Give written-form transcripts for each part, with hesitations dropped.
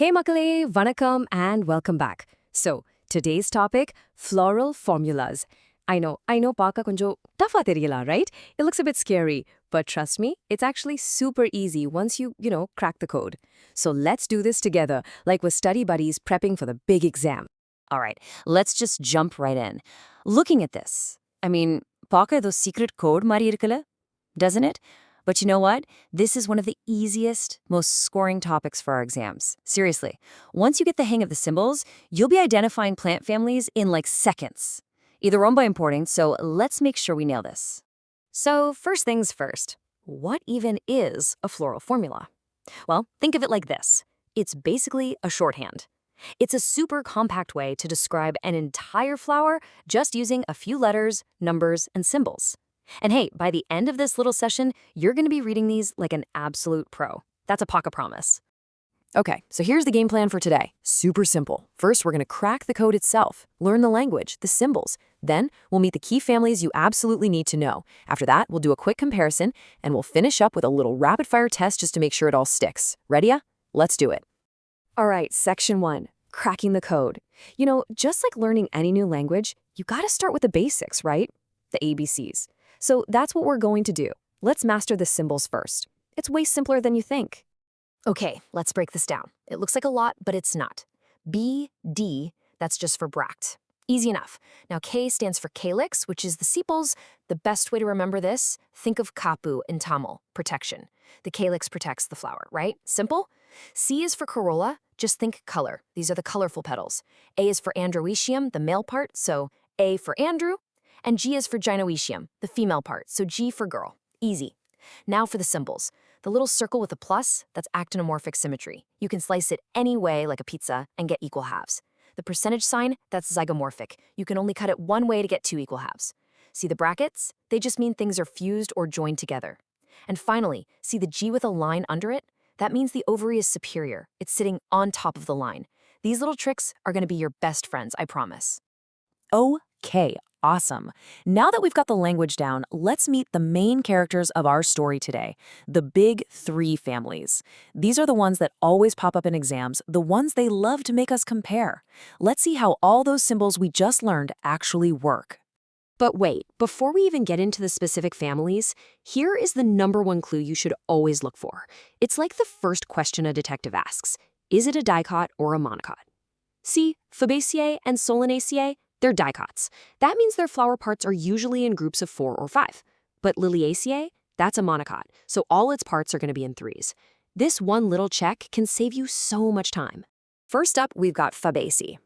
Hey makale, vanakkam and welcome back. So, today's topic, floral formulas. I know paaka konjo tough theriyala, right? It looks a bit scary, but trust me, it's actually super easy once you crack the code. So let's do this together, like we're study buddies prepping for the big exam. All right, let's just jump right in. Looking at this, Parker, those secret code mari irukala, doesn't it? But you know what? This is one of the easiest, most scoring topics for our exams. Seriously, once you get the hang of the symbols, you'll be identifying plant families in like seconds. Either one by importing, so let's make sure we nail this. So first things first, what even is a floral formula? Well, think of it like this. It's basically a shorthand. It's a super compact way to describe an entire flower just using a few letters, numbers, and symbols. And hey, by the end of this little session, you're going to be reading these like an absolute pro. That's a Paka promise. Okay, so here's the game plan for today. Super simple. First, we're going to crack the code itself, learn the language, the symbols. Then, we'll meet the key families you absolutely need to know. After that, we'll do a quick comparison, and we'll finish up with a little rapid-fire test just to make sure it all sticks. Ready? Let's do it. All right, section 1, cracking the code. Just like learning any new language, you gotta start with the basics, right? The ABCs. So that's what we're going to do. Let's master the symbols first. It's way simpler than you think. Okay, let's break this down. It looks like a lot, but it's not. B, D, that's just for bract. Easy enough. Now K stands for calyx, which is the sepals. The best way to remember this, think of kapu in Tamil, protection. The calyx protects the flower, right? Simple? C is for corolla, just think color. These are the colorful petals. A is for androecium, the male part, so A for Andrew. And G is for gynoecium, the female part, so G for girl. Easy. Now for the symbols. The little circle with a plus, that's actinomorphic symmetry. You can slice it any way, like a pizza, and get equal halves. The percentage sign, that's zygomorphic. You can only cut it one way to get two equal halves. See the brackets? They just mean things are fused or joined together. And finally, see the G with a line under it? That means the ovary is superior. It's sitting on top of the line. These little tricks are going to be your best friends, I promise. Okay, awesome. Now that we've got the language down, let's meet the main characters of our story today, the big three families. These are the ones that always pop up in exams, the ones they love to make us compare. Let's see how all those symbols we just learned actually work. But wait, before we even get into the specific families, here is the #1 clue you should always look for. It's like the first question a detective asks. Is it a dicot or a monocot? See, Fabaceae and Solanaceae, they're dicots. That means their flower parts are usually in groups of 4 or 5. But Liliaceae, that's a monocot, so all its parts are going to be in 3s. This one little check can save you so much time. First up, we've got Fabaceae,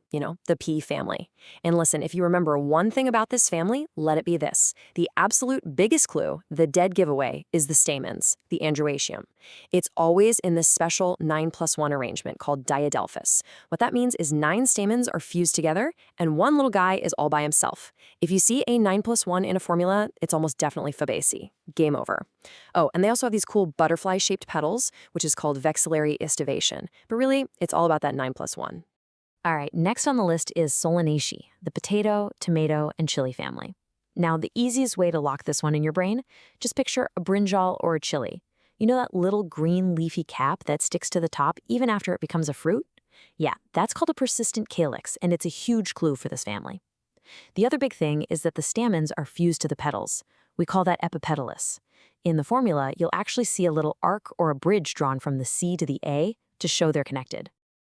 the pea family. And listen, if you remember one thing about this family, let it be this. The absolute biggest clue, the dead giveaway, is the stamens, the androecium. It's always in this special 9+1 arrangement called diadelphous. What that means is 9 stamens are fused together, and one little guy is all by himself. If you see a 9+1 in a formula, it's almost definitely Fabaceae. Game over. Oh, and they also have these cool butterfly-shaped petals, which is called vexillary estivation. But really, it's all about that 9+1. All right, next on the list is Solanaceae, the potato, tomato, and chili family. Now, the easiest way to lock this one in your brain, just picture a brinjal or a chili. You know that little green leafy cap that sticks to the top even after it becomes a fruit? Yeah, that's called a persistent calyx, and it's a huge clue for this family. The other big thing is that the stamens are fused to the petals. We call that epipetalous. In the formula, you'll actually see a little arc or a bridge drawn from the C to the A to show they're connected.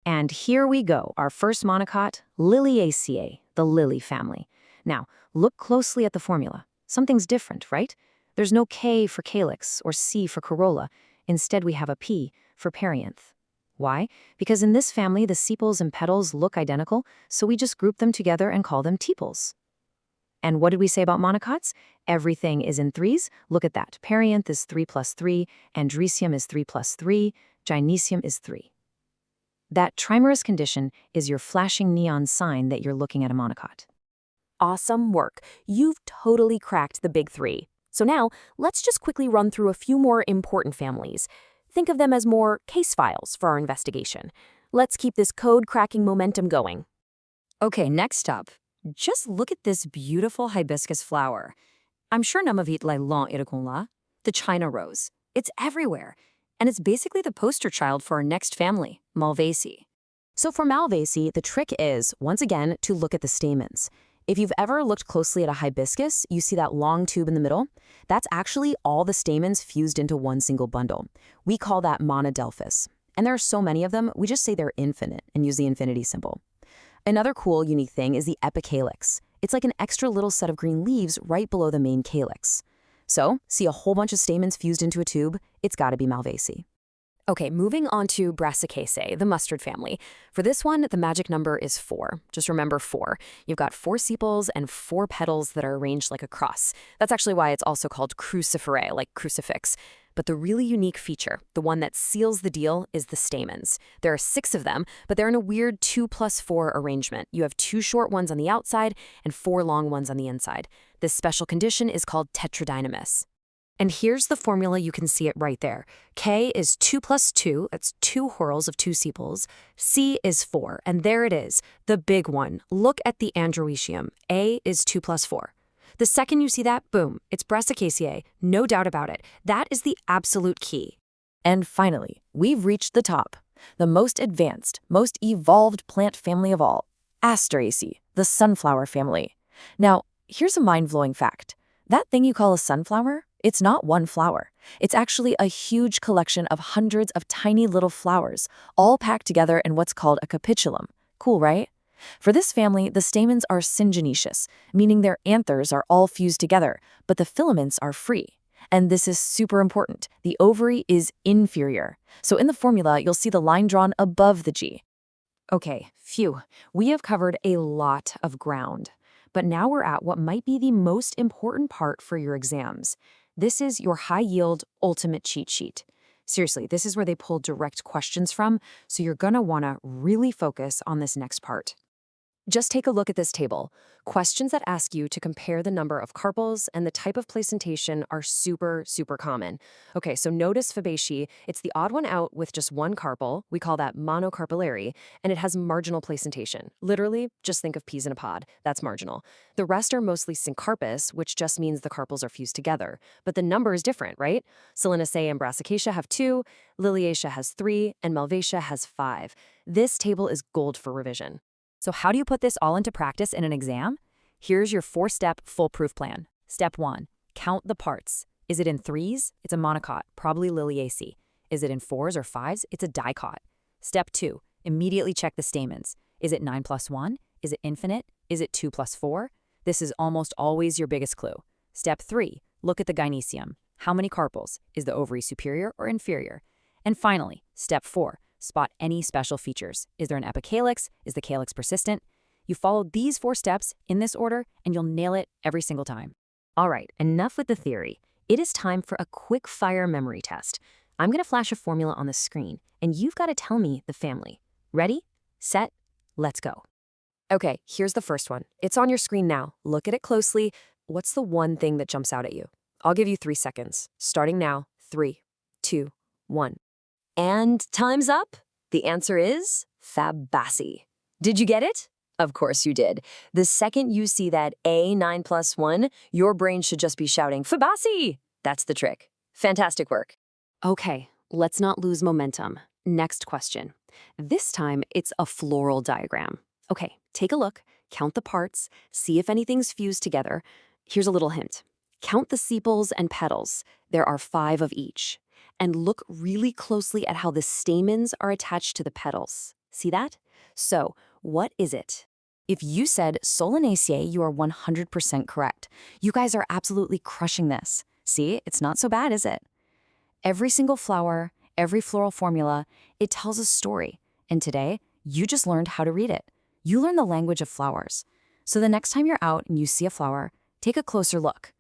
And here we go, our first monocot, Liliaceae, the lily family. Now, look closely at the formula. Something's different, right? There's no K for calyx or C for corolla. Instead, we have a P for perianth. Why? Because in this family, the sepals and petals look identical, so we just group them together and call them tepals. And what did we say about monocots? Everything is in 3s. Look at that. Perianth is 3+3, androecium is 3+3, gynoecium is 3. That trimerous condition is your flashing neon sign that you're looking at a monocot. Awesome work. You've totally cracked the big 3. So now, let's just quickly run through a few more important families. Think of them as more case files for our investigation. Let's keep this code-cracking momentum going. Okay, next up, just look at this beautiful hibiscus flower. I'm sure namavit lai long irakunla, the China rose. It's everywhere. And it's basically the poster child for our next family, Malvaceae. So for Malvaceae, the trick is, once again, to look at the stamens. If you've ever looked closely at a hibiscus, you see that long tube in the middle? That's actually all the stamens fused into one single bundle. We call that monadelphous. And there are so many of them, we just say they're infinite and use the infinity symbol. Another cool, unique thing is the epicalyx. It's like an extra little set of green leaves right below the main calyx. So, see a whole bunch of stamens fused into a tube? It's gotta be Malvaceae. Okay, moving on to Brassicaceae, the mustard family. For this one, the magic number is 4. Just remember 4. You've got 4 sepals and 4 petals that are arranged like a cross. That's actually why it's also called cruciferae, like crucifix. But the really unique feature, the one that seals the deal, is the stamens. There are 6 of them, but they're in a weird 2+4 arrangement. You have 2 short ones on the outside and 4 long ones on the inside. This special condition is called tetradynamis. And here's the formula, you can see it right there. K is 2 plus 2, that's 2 whorls of 2 sepals. C is 4, and there it is, the big one. Look at the androecium. A is 2 plus 4. The second you see that, boom, it's Brassicaceae, no doubt about it. That is the absolute key. And finally, we've reached the top. The most advanced, most evolved plant family of all, Asteraceae, the sunflower family. Now, here's a mind-blowing fact. That thing you call a sunflower? It's not one flower. It's actually a huge collection of hundreds of tiny little flowers, all packed together in what's called a capitulum. Cool, right? For this family, the stamens are syngenetious, meaning their anthers are all fused together, but the filaments are free. And this is super important. The ovary is inferior. So in the formula, you'll see the line drawn above the G. Okay, phew. We have covered a lot of ground. But now we're at what might be the most important part for your exams. This is your high-yield ultimate cheat sheet. Seriously, this is where they pull direct questions from, so you're gonna wanna really focus on this next part. Just take a look at this table. Questions that ask you to compare the number of carpels and the type of placentation are super, super common. Okay, so notice Fabaceae, it's the odd one out with just one carpel. We call that monocarpellary, and it has marginal placentation. Literally, just think of peas in a pod. That's marginal. The rest are mostly syncarpous, which just means the carpels are fused together. But the number is different, right? Solanaceae and Brassicaceae have 2, Liliaceae has 3, and Malvaceae has 5. This table is gold for revision. So how do you put this all into practice in an exam? Here's your 4-step foolproof plan. Step 1, count the parts. Is it in 3s? It's a monocot, probably Liliaceae. Is it in 4s or 5s? It's a dicot. Step 2, immediately check the stamens. Is it 9 plus 1? Is it infinite? Is it 2 plus 4? This is almost always your biggest clue. Step 3, look at the gynoecium. How many carpels? Is the ovary superior or inferior? And finally, step 4, spot any special features. Is there an epicalyx? Is the calyx persistent? You follow these 4 steps in this order, and you'll nail it every single time. All right, enough with the theory. It is time for a quick-fire memory test. I'm going to flash a formula on the screen, and you've got to tell me the family. Ready, set, let's go. Okay, here's the first one. It's on your screen now. Look at it closely. What's the one thing that jumps out at you? I'll give you 3 seconds. Starting now, 3, 2, 1. And time's up. The answer is Fabaceae. Did you get it? Of course you did. The second you see that A 9 plus 1, your brain should just be shouting, Fabaceae! That's the trick. Fantastic work. Okay, let's not lose momentum. Next question. This time, it's a floral diagram. Okay, take a look, count the parts, see if anything's fused together. Here's a little hint. Count the sepals and petals. There are 5 of each. And look really closely at how the stamens are attached to the petals. See that? So, what is it? If you said Solanaceae, you are 100% correct. You guys are absolutely crushing this. See, it's not so bad, is it? Every single flower, every floral formula, it tells a story. And today, you just learned how to read it. You learned the language of flowers. So the next time you're out and you see a flower, take a closer look.